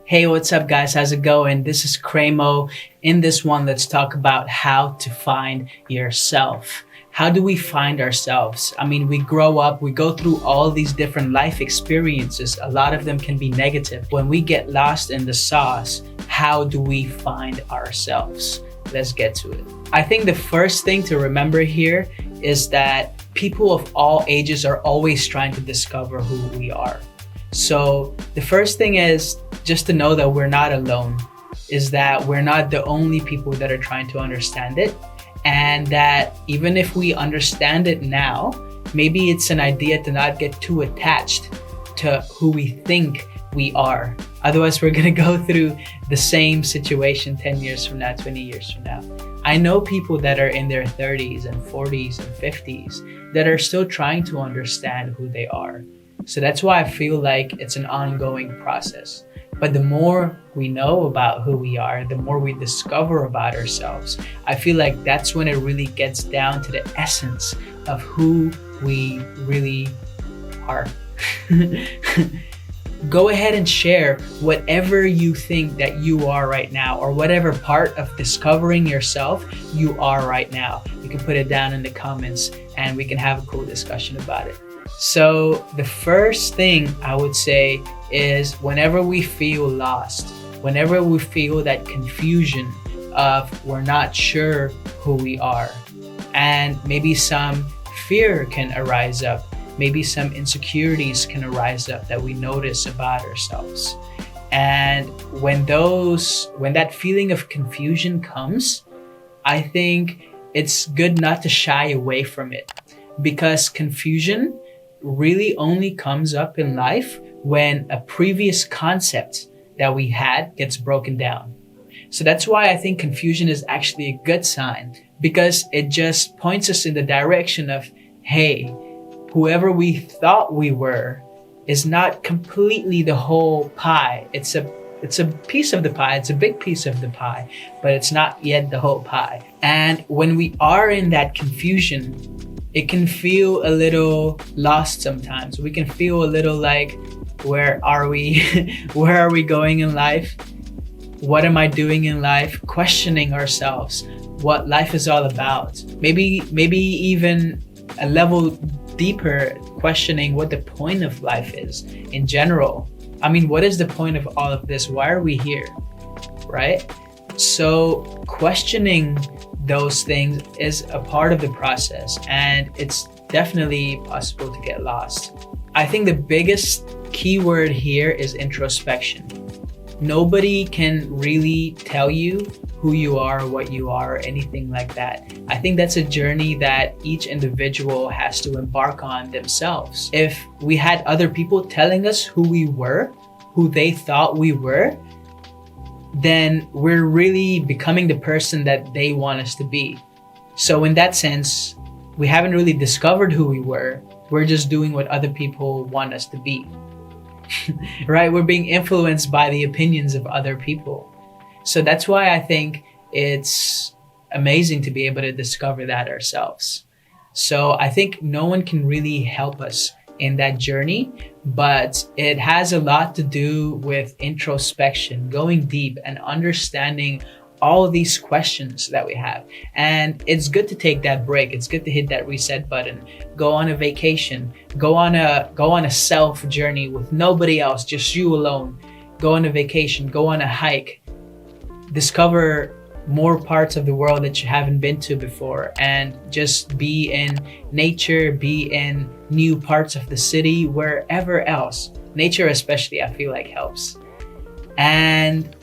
Hey, what's up, guys? How's it going? This is Cremo. In this one, let's talk about how to find yourself. How do we find ourselves? I mean, we grow up, we go through all these different life experiences. A lot of them can be negative. When we get lost in the sauce, how do we find ourselves? Let's get to it. I think the first thing to remember here is that people of all ages are always trying to discover who we are. So the first thing is just to know that we're not alone, is that we're not the only people that are trying to understand it. And that even if we understand it now, maybe it's an idea to not get too attached to who we think we are. Otherwise, we're gonna go through the same situation 10 years from now, 20 years from now. I know people that are in their 30s and 40s and 50s that are still trying to understand who they are. So that's why I feel like it's an ongoing process. But the more we know about who we are, the more we discover about ourselves, I feel like that's when it really gets down to the essence of who we really are. Go ahead and share whatever you think that you are right now, or whatever part of discovering yourself you are right now. You can put it down in the comments and we can have a cool discussion about it. So the first thing I would say is whenever we feel lost, whenever we feel that confusion of we're not sure who we are, and maybe some fear can arise up, maybe some insecurities can arise up that we notice about ourselves. And when that feeling of confusion comes, I think it's good not to shy away from it, because confusion really only comes up in life when a previous concept that we had gets broken down. So that's why I think confusion is actually a good sign, because it just points us in the direction of, hey, whoever we thought we were is not completely the whole pie. It's a piece of the pie. It's a big piece of the pie, but it's not yet the whole pie. And when we are in that confusion, it can feel a little lost sometimes. We can feel a little like, where are we? Where are we going in life? What am I doing in life? Questioning ourselves, what life is all about. Maybe even a level deeper, questioning what the point of life is in general. I mean, what is the point of all of this? Why are we here? Right? So questioning those things is a part of the process, and it's definitely possible to get lost. I think the biggest keyword here is introspection. Nobody can really tell you who you are, what you are, or anything like that. I think that's a journey that each individual has to embark on themselves. If we had other people telling us who we were, who they thought we were, then we're really becoming the person that they want us to be. So in that sense, we haven't really discovered who we were. We're just doing what other people want us to be. Right? We're being influenced by the opinions of other people. So that's why I think it's amazing to be able to discover that ourselves. So I think no one can really help us in that journey, but it has a lot to do with introspection, going deep and understanding all of these questions that we have. And it's good to take that break. It's good to hit that reset button, go on a vacation, go on a self journey with nobody else, just you alone. Go on a vacation, go on a hike, discover more parts of the world that you haven't been to before, and just be in nature, be in new parts of the city, wherever else. Nature especially, I feel like, helps. And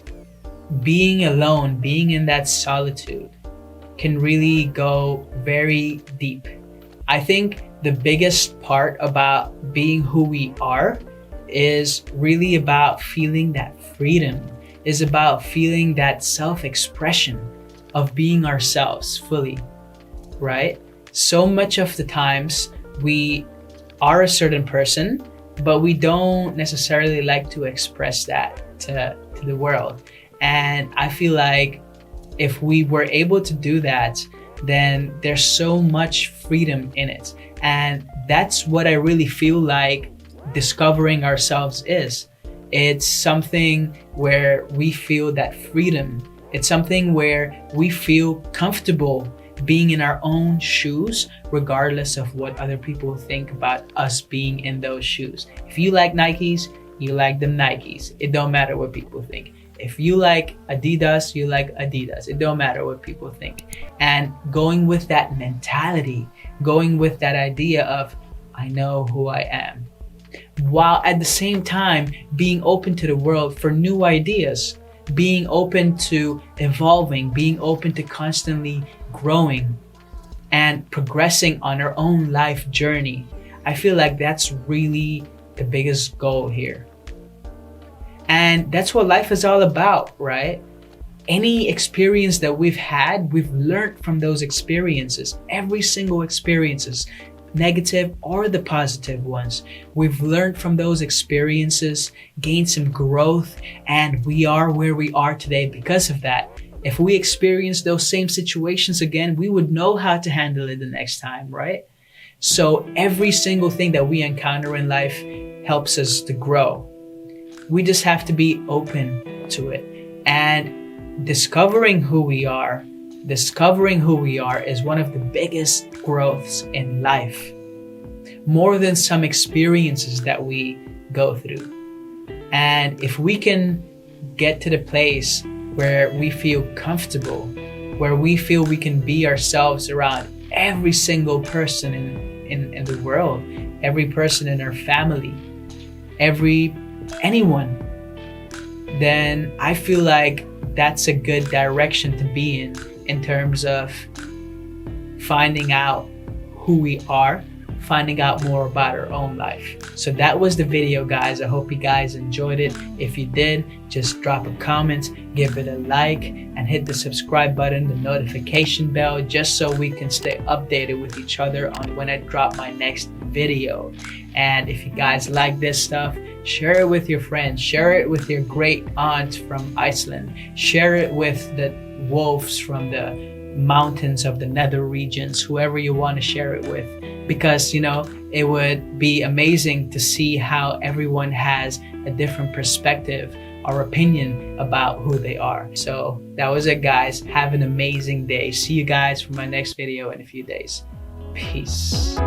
being alone, being in that solitude can really go very deep. I think the biggest part about being who we are is really about feeling that freedom, is about feeling that self-expression of being ourselves fully, right? So much of the times we are a certain person, but we don't necessarily like to express that to the world. And I feel like if we were able to do that, then there's so much freedom in it. And that's what I really feel like discovering ourselves is. It's something where we feel that freedom. It's something where we feel comfortable being in our own shoes, regardless of what other people think about us being in those shoes. If you like Nikes, you like them Nikes. It don't matter what people think. If you like Adidas, you like Adidas. It don't matter what people think. And going with that mentality, going with that idea of, I know who I am, while at the same time being open to the world for new ideas, being open to evolving, being open to constantly growing and progressing on our own life journey. I feel like that's really the biggest goal here. And that's what life is all about, right? Any experience that we've had, we've learned from those experiences. Every single experiences, negative or the positive ones. We've learned from those experiences, gained some growth, and we are where we are today because of that. If we experience those same situations again, we would know how to handle it the next time, right? So every single thing that we encounter in life helps us to grow. We just have to be open to it. And discovering who we are is one of the biggest growths in life. More than some experiences that we go through. And if we can get to the place where we feel comfortable, where we feel we can be ourselves around every single person in the world, every person in our family, anyone, then I feel like that's a good direction to be in terms of finding out who we are, finding out more about our own life. So that was the video, guys. I hope you guys enjoyed it. If you did, just drop a comment, give it a like, and hit the subscribe button, the notification bell, just so we can stay updated with each other on when I drop my next video. And if you guys like this stuff, share it with your friends, share it with your great aunt from Iceland, share it with the wolves from the mountains of the nether regions, whoever you want to share it with, because it would be amazing to see how everyone has a different perspective or opinion about who they are. So that was it, guys. Have an amazing day. See you guys for my next video in a few days. Peace.